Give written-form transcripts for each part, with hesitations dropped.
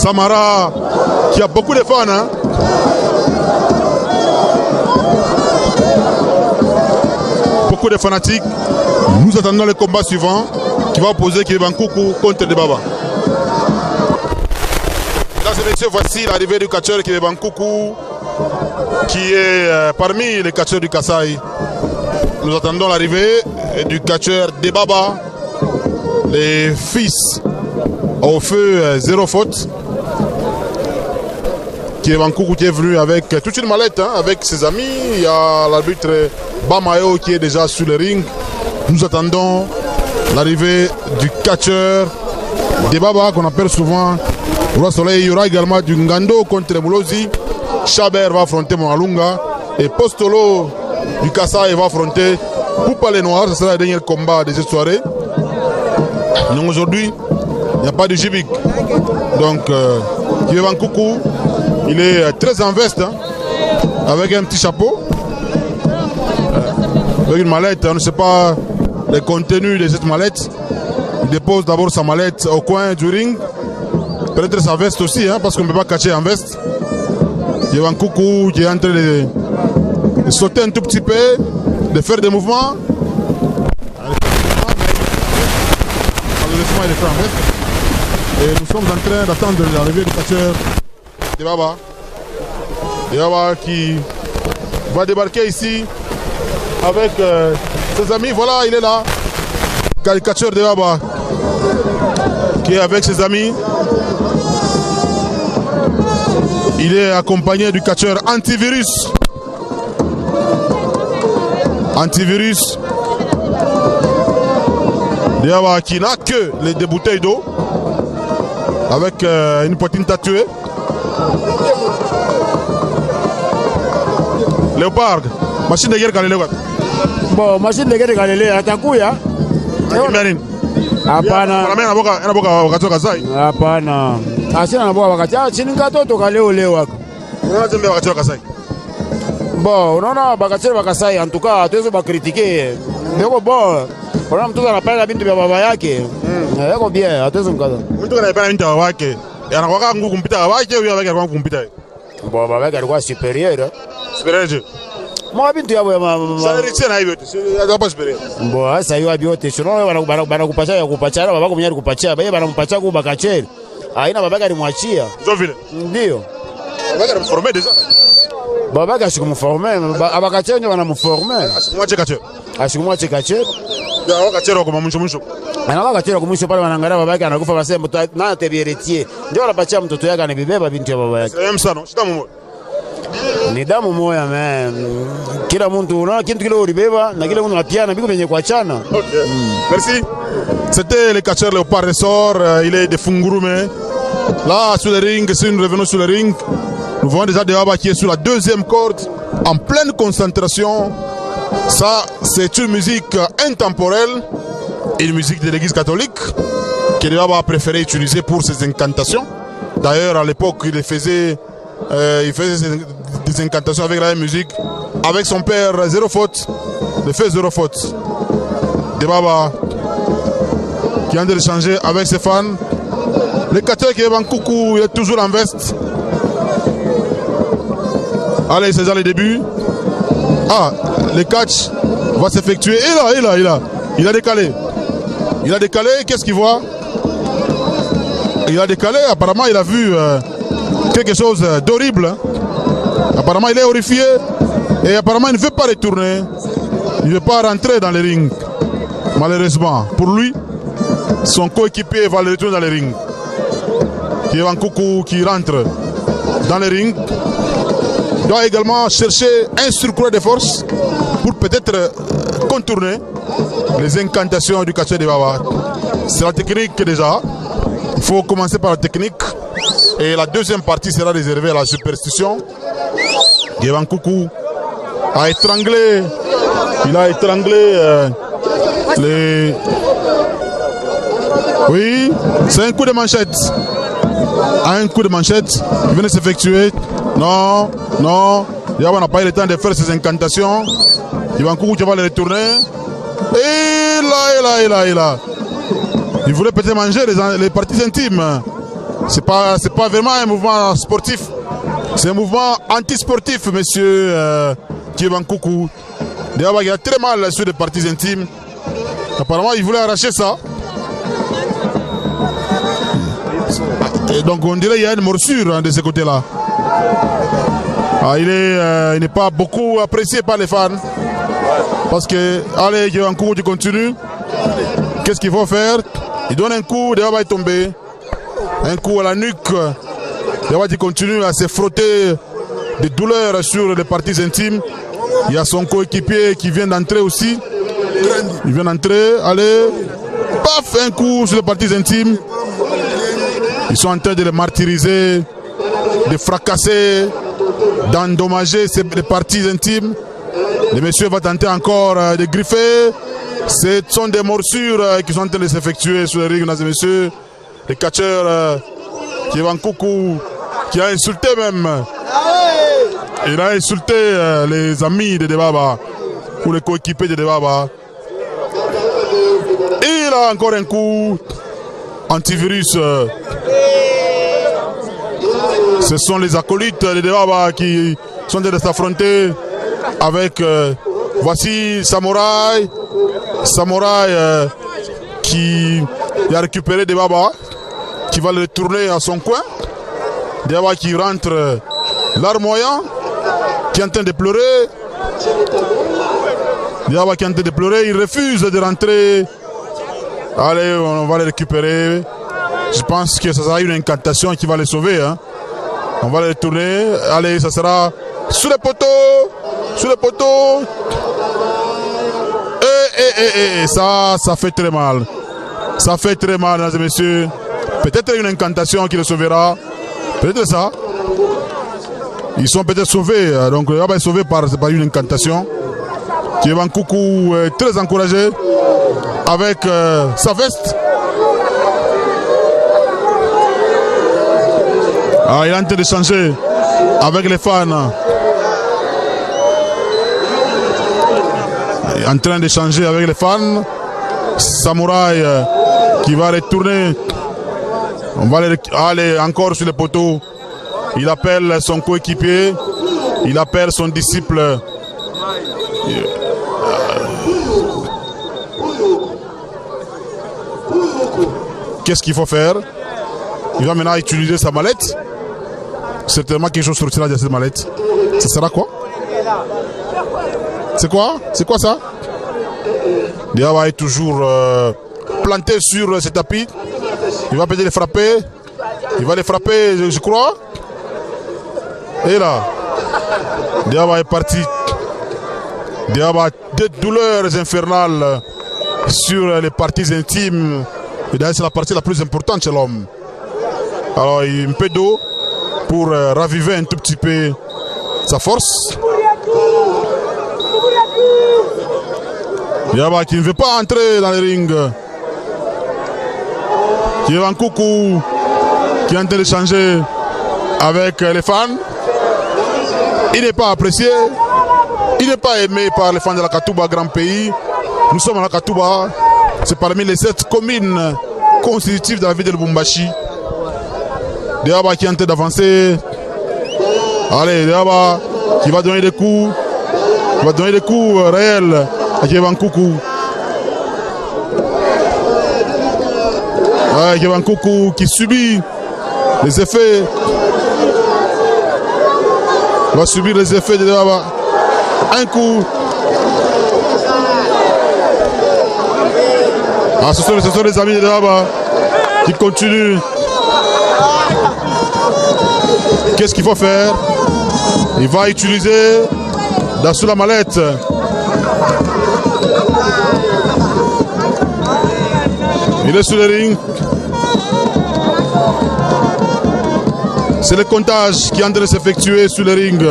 Samara qui a beaucoup de fans. Hein. Beaucoup de fanatiques. Nous attendons le combat suivant qui va opposer Kibankuku contre Debaba. Mesdames et messieurs, voici l'arrivée du catcheur Kibankuku qui est parmi les catcheurs du Kasaï. Nous attendons l'arrivée du catcheur Debaba, les fils au feu zéro faute. Kibankuku qui est venu avec toute une mallette, hein, avec ses amis. Il y a l'arbitre Bamayo qui est déjà sur le ring. Nous attendons l'arrivée du catcheur Debaba qu'on appelle souvent Roi Soleil. Il y aura également du Ngando contre Moulozi. Chaber va affronter Monalunga. Et Postolo du Kasaï va affronter Poupa les Noirs. Ce sera le dernier combat de cette soirée. Donc aujourd'hui, il n'y a pas de Jibik. Donc, Kibankuku, il est très en veste, hein, avec un petit chapeau, avec une mallette. On ne sait pas le contenu de cette mallette. Il dépose d'abord sa mallette au coin du ring. Peut-être sa veste aussi, hein, parce qu'on ne peut pas cacher en veste. Kibankuku qui est en train de sauter un tout petit peu, de faire des mouvements. Malheureusement, il est fait en veste. Et nous sommes en train d'attendre l'arrivée du catcheur Debaba. Debaba qui va débarquer ici avec ses amis. Voilà, il est là. Le catcheur Debaba qui est avec ses amis. Il est accompagné du catcheur Antivirus. Antivirus. Debaba qui n'a que des bouteilles d'eau avec une poitrine tatouée. Léopard, machine de guerre Galilée. Bon, machine de guerre Galilée, atakuya. Hapana. Hapana. Asina na boa wakati. Chini katoto kaleo leo wako. Unaona zembe wakati wa Kasai. Bon, unaona bakachero bakasai en tout cas hatuwezi bakritiquer. Ndio bon. Kuna mtu anapenda bintu vya baba yake. Yako bien, hatuwezi mkaza. Mtu anapenda bintu vya baba yake. Anakuwa nguvu kumpita baba yake au baba yake anakuwa kumpita. Bon, baba yake alikuwa supérieur. Supérieur je. Mwa bintu yabo ya Sasa na hivyo tu. Hapa supérieur. Bon, sasa hiyo abiote. Sio banakupacha ya kupacha na babako mwenyewe kupacha. Baba banampacha kwa bakachero. Haina babaka alimwachia. Ndio vile. Ndio. Babaka alimformer déjà. Babaka asikumformer, abakachero ndio wanamformer. Asimwache kachero. Asikumwache kachero. Ndio kachero kwa mwisho. Anakuwa kachero kwa mwisho pale wanaangalia babake anakufa basi na tebieretie. Ndio anapatia mtoto yake anabibeba binti ya baba yake. C'est ça non, c'est damu moja. Ni damu moja man. Kila mtu unaona kitu kile ulibeba na kile mtu anapiana biko venye kuachana. OK. Merci. C'était le catcheur Léopard Ressort, il est de Fungurume. Là, sur le ring, si nous revenons sur le ring, nous voyons déjà Debaba qui est sur la deuxième corde, en pleine concentration. Ça, c'est une musique intemporelle, une musique de l'église catholique que Debaba a préféré utiliser pour ses incantations. D'ailleurs, à l'époque, il faisait des incantations avec la même musique, avec son père Zéro Faute, le fait Zéro Faute. Debaba qui vient de l'échanger avec ses fans. Le catcheur Kibankuku, il est toujours en veste. Allez, c'est déjà le début. Ah, le catch va s'effectuer. Il a décalé. Il a décalé, qu'est-ce qu'il voit? Il a décalé, apparemment il a vu quelque chose d'horrible. Apparemment il est horrifié. Et apparemment il ne veut pas retourner. Il ne veut pas rentrer dans le ring. Malheureusement, pour lui, son coéquipier va le retourner dans le ring. Kibankuku qui rentre dans le ring doit également chercher un surcroît de force pour peut-être contourner les incantations du catcheur Debaba. C'est la technique déjà. Il faut commencer par la technique et la deuxième partie sera réservée à la superstition. Kibankuku a étranglé, il a étranglé les... Oui, c'est un coup de manchette. Un coup de manchette qui vient de s'effectuer. Non, non. Debaba n'a pas eu le temps de faire ses incantations. Kibankuku qui va le retourner. Et là. Il voulait peut-être manger les parties intimes. C'est pas vraiment un mouvement sportif. C'est un mouvement anti-sportif, monsieur Kiebankoukou. D'ailleurs, il a très mal sur les parties intimes. Apparemment, il voulait arracher ça. Et donc, on dirait qu'il y a une morsure de ce côté-là. Il n'est pas beaucoup apprécié par les fans. Parce que, allez, Kiebankoukou, tu continues. Qu'est-ce qu'il faut faire? Il donne un coup, d'ailleurs, il va tomber. Un coup à la nuque. D'ailleurs, il continue à se frotter de douleurs sur les parties intimes. Il y a son coéquipier qui vient d'entrer aussi. Il vient d'entrer. Allez. Paf, un coup sur les parties intimes. Ils sont en train de les martyriser, de fracasser, d'endommager les parties intimes. Le monsieur va tenter encore de griffer. Ce sont des morsures qui sont en train de s'effectuer sur les rings, mesdames et messieurs. Le catcheur Kiebankoukou qui a insulté même. Il a insulté les amis de Debaba ou les coéquipiers de Debaba. Et il a encore un coup antivirus. Ce sont les acolytes de Debaba qui sont en train de s'affronter avec voici Samouraï. Samouraï qui a récupéré Debaba, qui va le tourner à son coin. Debaba qui rentre larmoyant, qui est en train de pleurer. Debaba qui est en train de pleurer, il refuse de rentrer. Allez, on va le récupérer. Je pense que ça sera une incantation qui va le sauver. Hein. On va le tourner. Allez, ça sera sous les poteaux. Sous les poteaux. Et ça fait très mal. Ça fait très mal, mesdames et messieurs. Peut-être une incantation qui le sauvera. Peut-être ça. Ils sont peut-être sauvés. Donc, il va être sauvé par une incantation. Kiebankoukou est très encouragé avec sa veste. Il est en train de changer avec les fans. Il est en train de changer avec les fans. Samouraï qui va retourner. On va aller encore sur les poteaux. Il appelle son coéquipier. Il appelle son disciple. Qu'est-ce qu'il faut faire? Il va maintenant utiliser sa mallette. Certainement quelque chose sortira de cette mallette. Ça sera quoi? C'est quoi? C'est quoi ça? Diaba est toujours planté sur ce tapis. Il va peut-être les frapper. Il va les frapper, je crois. Et là, Diaba est parti. Diaba a des douleurs infernales sur les parties intimes. Et d'ailleurs, c'est la partie la plus importante chez l'homme. Alors, il y a un peu d'eau pour raviver un tout petit peu sa force. Diaba qui ne veut pas entrer dans le ring. Kiebankoukou qui est en train de changer avec les fans. Il n'est pas apprécié. Il n'est pas aimé par les fans de la Katouba, grand pays. Nous sommes à la Katouba. C'est parmi les 7 communes constitutives de la ville de Lubumbashi. Diaba qui est en train d'avancer. Allez, Diaba qui va donner des coups. Il va donner des coups réels à Kiebankoukou. Kiebankoukou qui subit les effets. Il va subir les effets de Diaba. Un coup. Ce sont les amis de Diaba qui continuent. Qu'est-ce qu'il faut faire? Il va utiliser sous la mallette. Il est sur le ring. C'est le comptage qui est en train de s'effectuer sur le ring.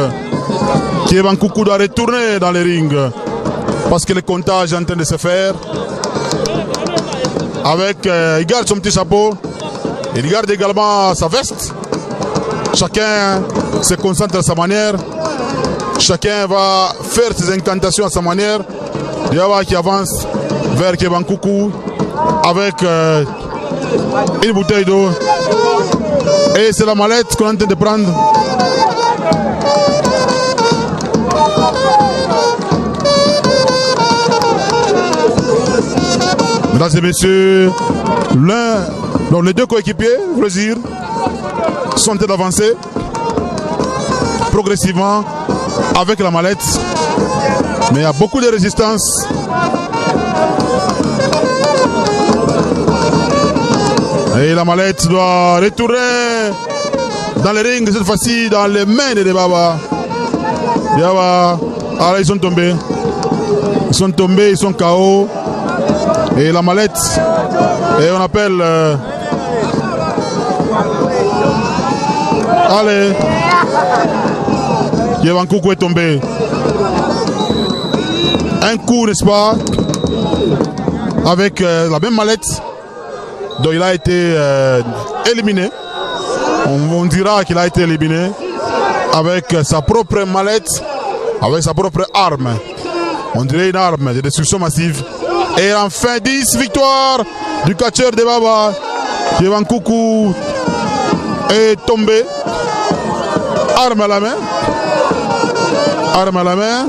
Kiebankoukou doit retourner dans le ring parce que le comptage est en train de se faire. Avec, il garde son petit chapeau. Il garde également sa veste. Chacun se concentre à sa manière. Chacun va faire ses incantations à sa manière. Diaba qui avance vers Kiebankoukou avec une bouteille d'eau. Et c'est la mallette qu'on est en train de prendre. Mesdames et messieurs, donc les deux coéquipiers, vous le dire, sont en train d'avancer progressivement avec la mallette. Mais il y a beaucoup de résistance. Et la mallette doit retourner dans le ring, cette fois-ci dans les mains de Baba. Ah là, ils sont tombés. Ils sont tombés, ils sont KO. Et la mallette, et on appelle... allez, Yevankoukou est tombé. Un coup, n'est-ce pas, avec la même mallette. Donc il a été éliminé. On dira qu'il a été éliminé avec sa propre mallette, avec sa propre arme. On dirait une arme de destruction massive. Et enfin 10 victoires du catcheur de Baba. Yevankoukou est tombé. Arme à la main. Arme à la main.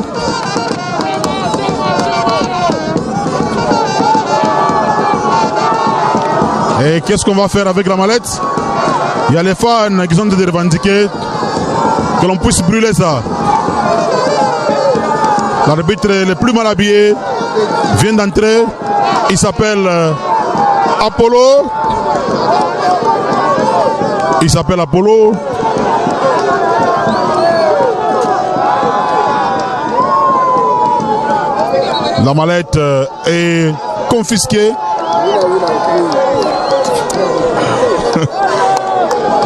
Et qu'est-ce qu'on va faire avec la mallette? Il y a les fans qui sont de revendiquer que l'on puisse brûler ça. L'arbitre le plus mal habillé vient d'entrer. Il s'appelle Apollo. Il s'appelle Apollo. La mallette est confisquée.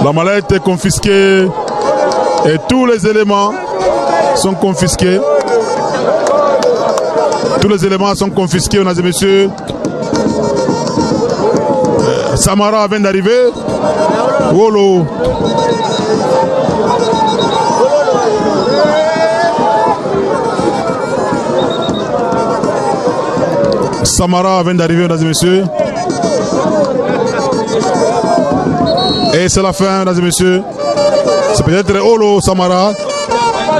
La mallette est confisquée et tous les éléments sont confisqués. Tous les éléments sont confisqués, mesdames et messieurs. Samara vient d'arriver. Wolo. Samara vient d'arriver, mesdames et messieurs. Et c'est la fin, mesdames et messieurs. C'est peut-être Olo Samara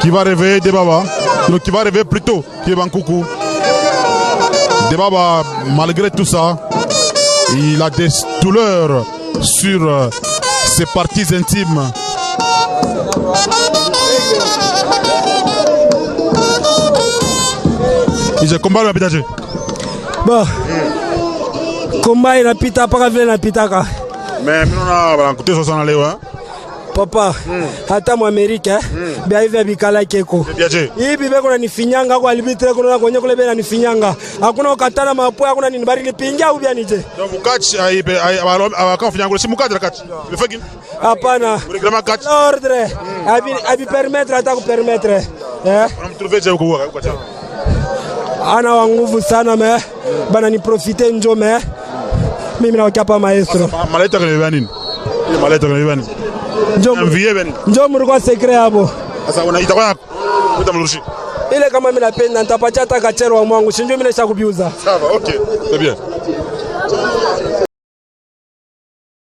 qui va réveiller Debaba. Donc qui va réveiller plutôt Yevankoukou. Debaba, malgré tout ça, il a des douleurs sur ses parties intimes. Il se combat le pitagé. Bon, combat il a pita pas vile na pitaka. Mais nous on a côté 60 aller hein. Papa, hata mu Amerika bia hivi bikala keko. Hivi beko na nifinyanga kwa libitre kuna kwenye kule bena nifinyanga. Hakuna ukatana mapo hakuna nini bari nipingia au bia nije. Donc vous catch abakan finyanga si mukadra catch. Le fait hapana. Règlement catch. Ordre. Abi permettre hata ku permettre. On me trouver je ko catch. Ana wa nguvu sana me bana ni profiter njo me. Mimi na wakapa maestro. Maleta kwenye nini? Ile maleta kwenye nini? Njo murukwa secret hapo. Sasa unaita kwa utamrushi. Ile kama mimi napenda nitapacha hata kachero wa mwangu, shinjo mimi nishakubiuza. Sawa, okay. C'est bien.